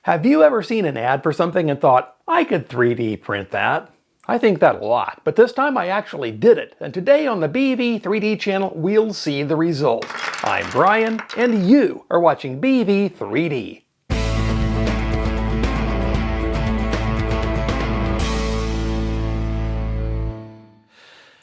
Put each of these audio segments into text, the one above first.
Have you ever seen an ad for something and thought, I could 3D print that? I think that a lot, but this time I actually did it, and today on the BV 3D channel we'll see the result. I'm Brian, and you are watching BV 3D.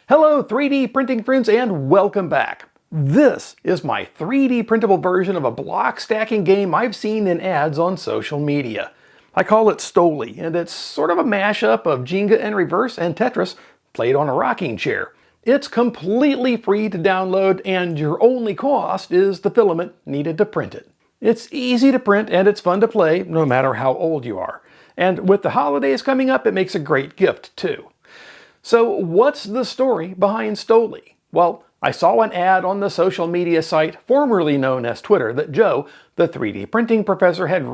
Hello 3D printing friends, and welcome back. This is my 3D printable version of a block stacking game I've seen in ads on social media. I call it Stoli, and it's sort of a mashup of Jenga in reverse and Tetris played on a rocking chair. It's completely free to download, and your only cost is the filament needed to print it. It's easy to print and it's fun to play, no matter how old you are. And with the holidays coming up, it makes a great gift too. So what's the story behind Stoli? Well, I saw an ad on the social media site formerly known as Twitter that Joe, the 3D printing professor, had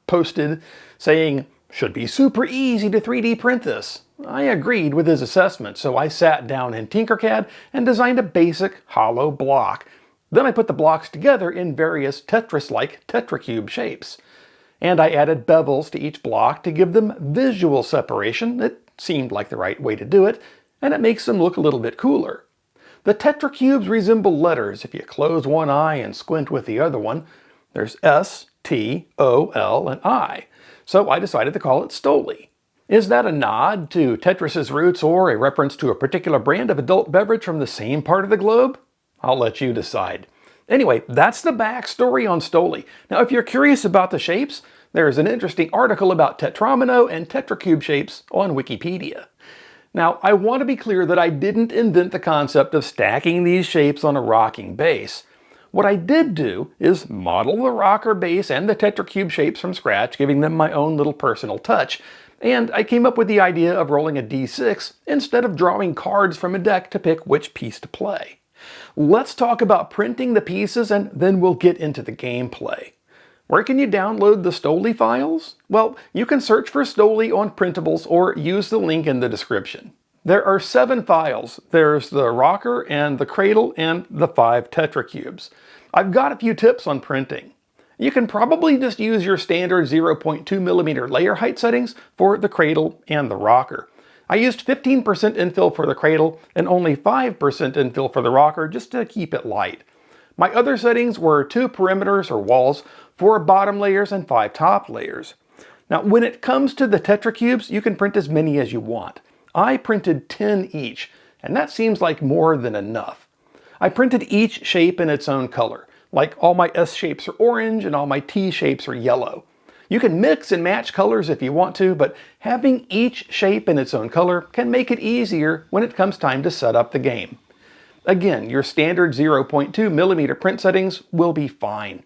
posted saying, "Should be super easy to 3D print this." I agreed with his assessment, so I sat down in Tinkercad and designed a basic hollow block. Then I put the blocks together in various Tetris-like tetracube shapes. And I added bevels to each block to give them visual separation. It seemed like the right way to do it, and it makes them look a little bit cooler. The tetracubes resemble letters if you close one eye and squint with the other one. There's S, T, O, L, and I. So I decided to call it Stoli. Is that a nod to Tetris's roots or a reference to a particular brand of adult beverage from the same part of the globe? I'll let you decide. Anyway, that's the backstory on Stoli. Now, if you're curious about the shapes, there's an interesting article about tetromino and tetracube shapes on Wikipedia. Now, I want to be clear that I didn't invent the concept of stacking these shapes on a rocking base. What I did do is model the rocker base and the tetracube shapes from scratch, giving them my own little personal touch. And I came up with the idea of rolling a D6 instead of drawing cards from a deck to pick which piece to play. Let's talk about printing the pieces and then we'll get into the gameplay. Where can you download the Stoli files? Well, you can search for Stoli on Printables or use the link in the description. There are 7 files. There's the rocker and the cradle and the 5 tetracubes. I've got a few tips on printing. You can probably just use your standard 0.2mm layer height settings for the cradle and the rocker. I used 15% infill for the cradle and only 5% infill for the rocker just to keep it light. My other settings were 2 perimeters or walls, 4 bottom layers, and 5 top layers. Now, when it comes to the tetracubes, you can print as many as you want. I printed 10 each, and that seems like more than enough. I printed each shape in its own color, like all my S shapes are orange and all my T shapes are yellow. You can mix and match colors if you want to, but having each shape in its own color can make it easier when it comes time to set up the game. Again, your standard 0.2mm print settings will be fine.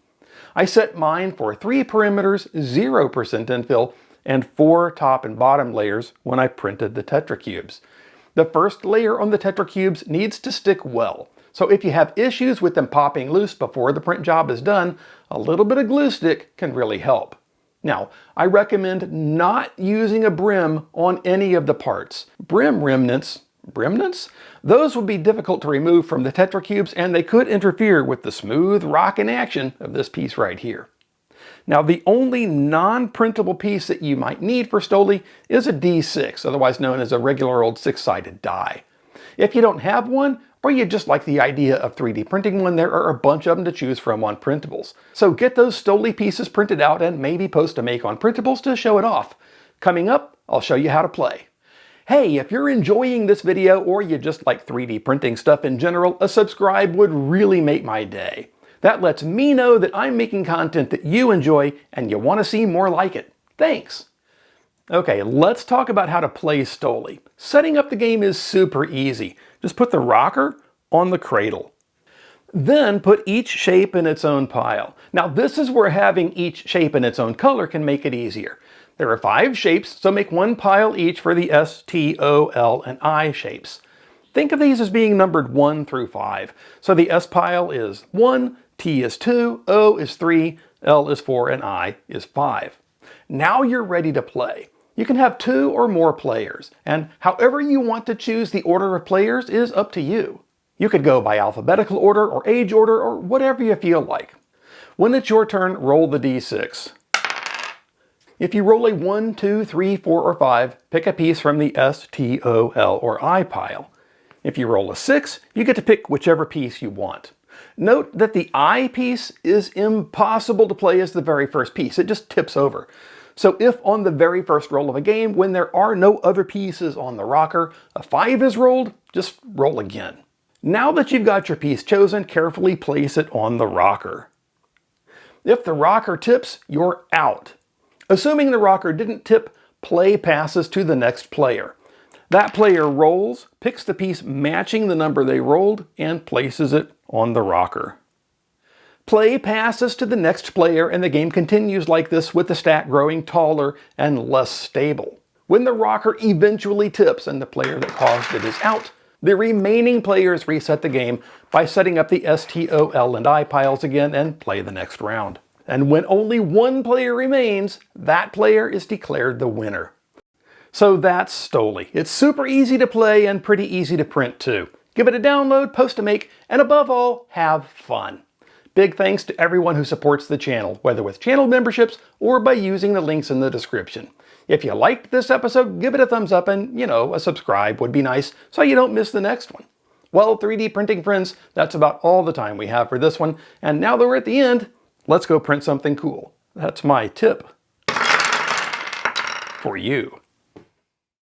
I set mine for 3 perimeters, 0% infill, and 4 top and bottom layers when I printed the tetracubes. The first layer on the tetracubes needs to stick well, so if you have issues with them popping loose before the print job is done, a little bit of glue stick can really help. Now, I recommend not using a brim on any of the parts. Brim remnants? Those would be difficult to remove from the tetracubes and they could interfere with the smooth rockin' action of this piece right here. Now, the only non-printable piece that you might need for Stoli is a D6, otherwise known as a regular old 6-sided die. If you don't have one, or you just like the idea of 3D printing one, there are a bunch of them to choose from on Printables. So get those Stoli pieces printed out and maybe post a make on Printables to show it off. Coming up, I'll show you how to play. Hey, if you're enjoying this video or you just like 3D printing stuff in general, a subscribe would really make my day. That lets me know that I'm making content that you enjoy and you want to see more like it. Thanks! Okay, let's talk about how to play Stoli. Setting up the game is super easy. Just put the rocker on the cradle. Then put each shape in its own pile. Now this is where having each shape in its own color can make it easier. There are 5 shapes, so make 1 pile each for the S, T, O, L, and I shapes. Think of these as being numbered 1 through 5. So the S pile is 1, T is 2, O is 3, L is 4, and I is 5. Now you're ready to play. You can have 2 or more players, and however you want to choose the order of players is up to you. You could go by alphabetical order or age order or whatever you feel like. When it's your turn, roll the d6. If you roll a 1, 2, 3, 4, or 5, pick a piece from the S, T, O, L, or I pile. If you roll a 6, you get to pick whichever piece you want. Note that the I piece is impossible to play as the very first piece. It just tips over. So if on the very first roll of a game, when there are no other pieces on the rocker, a 5 is rolled, just roll again. Now that you've got your piece chosen, carefully place it on the rocker. If the rocker tips, you're out. Assuming the rocker didn't tip, play passes to the next player. That player rolls, picks the piece matching the number they rolled, and places it on the rocker. Play passes to the next player, and the game continues like this with the stack growing taller and less stable. When the rocker eventually tips and the player that caused it is out, the remaining players reset the game by setting up the S, T, O, L, and I piles again and play the next round. And when only one player remains, that player is declared the winner. So that's Stoli. It's super easy to play and pretty easy to print too. Give it a download, post a make, and above all, have fun. Big thanks to everyone who supports the channel, whether with channel memberships or by using the links in the description. If you liked this episode, give it a thumbs up and, a subscribe would be nice so you don't miss the next one. Well, 3D printing friends, that's about all the time we have for this one, and now that we're at the end, let's go print something cool. That's my tip for you.